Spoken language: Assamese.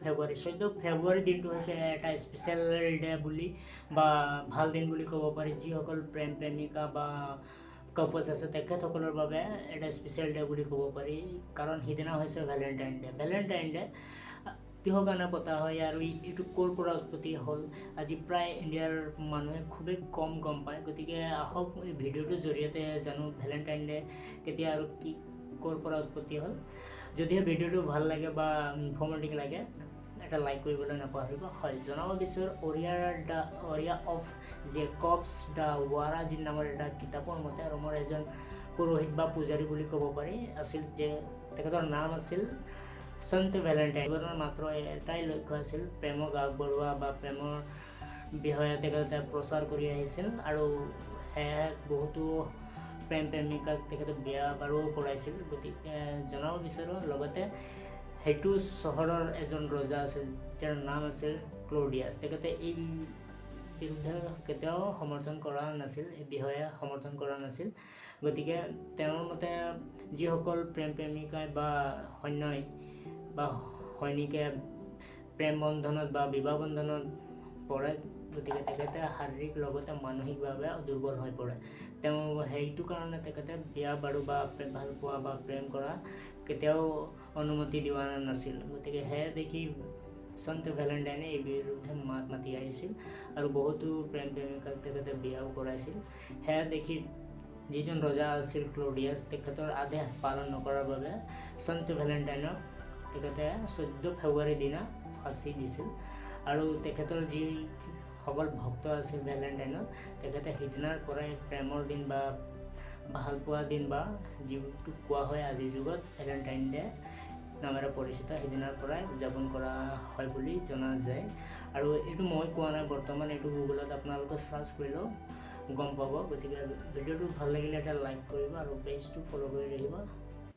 ফেব্ৰুৱাৰী দিনটো হৈছে এটা স্পেচিয়েল ডে বুলি বা ভাল দিন বুলি ক'ব পাৰি। যিসকল প্ৰেম প্ৰেমিকা বা কাপলছ আছে তেখেতসকলৰ বাবে এটা স্পেচিয়েল ডে বুলি ক'ব পাৰি, কাৰণ সিদিনা হৈছে ভেলেণ্টাইন ডে। ভেলেণ্টাইন ডে কিহৰ কাৰণে পতা হয় আৰু এইটো ক'ৰ পৰা উৎপত্তি হ'ল আজি প্ৰায় ইণ্ডিয়াৰ মানুহে খুবেই কম গম পায়। গতিকে আহক এই ভিডিঅ'টোৰ জৰিয়তে জানো ভেলেণ্টাইন ডে কেতিয়া আৰু কি ক'ৰ পৰা উৎপত্তি হ'ল। যদিহে ভিডিঅ'টো ভাল লাগে বা ইনফৰ্মেটিভ লাগে এটা লাইক কৰিবলৈ নাপাহৰিব। হয়, জনাব বিচাৰোঁ অৰিয়া অফ জেকবছ দ্য ৱাৰাজিন নামৰ এটা কিতাপৰ মতে ৰোমৰ এজন পুৰোহিত বা পূজাৰী বুলি ক'ব পাৰি আছিল, যে তেখেতৰ নাম আছিল সন্ত ভেলেণ্টাইন। জীৱনৰ মাত্ৰ এটাই লক্ষ্য আছিল প্ৰেমক আগবঢ়োৱা বা প্ৰেমৰ বিষয়ে তেখেতে প্ৰচাৰ কৰি আহিছিল, আৰু সেয়ে বহুতো প্ৰেম প্ৰেমিকাক তেখেতে বিয়া বাৰুও কৰাইছিল। গতিকে জনাব বিচাৰোঁ। লগতে সেইটো চহৰৰ এজন ৰজা আছিল যাৰ নাম আছিল ক্লডিয়াছ। তেখেতে এই বিৰুদ্ধে কেতিয়াও সমৰ্থন কৰা নাছিল, এই বিষয়ে সমৰ্থন কৰা নাছিল। গতিকে তেওঁৰ মতে যিসকল প্ৰেম প্ৰেমিকাই বা সৈন্যই বা সৈনিকে প্ৰেম বন্ধনত বা বিবাহ বন্ধনত পৰে, গতিকে তেখেতে শাৰীৰিক লগতে মানসিকভাৱে দুৰ্বল হৈ পৰে। তেওঁ সেইটো কাৰণে তেখেতে বিয়া বাৰু বা ভাল পোৱা বা প্ৰেম কৰা কেতিয়াও অনুমতি দিয়া নাছিল। গতিকে সেয়া দেখি সন্ত ভেলেণ্টাইনে এই বিৰুদ্ধে মাত মাতি আহিছিল আৰু বহুতো প্ৰেম প্ৰেমিকাক তেখেতে বিয়াও কৰাইছিল। সেয়া দেখি যিজন ৰজা আছিল ক্লডিয়াছ, তেখেতৰ আদেশ পালন নকৰাৰ বাবে সন্ত ভেলেণ্টাইনক তেখেতে 14 ফেব্ৰুৱাৰীৰ দিনা ফাঁচি দিছিল। আৰু তেখেতৰ যিসকল ভক্ত আছিল ভেলেণ্টাইনৰ, তেখেতে সিদিনাৰ পৰাই প্ৰেমৰ দিন বা ভাল পোৱা দিন বা যিটো কোৱা হয় আজিৰ যুগত ভেলেণ্টাইন ডে নামেৰে পৰিচিত, সিদিনাৰ পৰাই উদযাপন কৰা হয় বুলি জনা যায়। আৰু এইটো মই কোৱা নাই, বৰ্তমান এইটো গুগলত আপোনালোকে চাৰ্চ কৰিলেও গম পাব। গতিকে ভিডিঅ'টো ভাল লাগিলে এটা লাইক কৰিব আৰু পেজটো ফ'ল' কৰি ৰাখিব।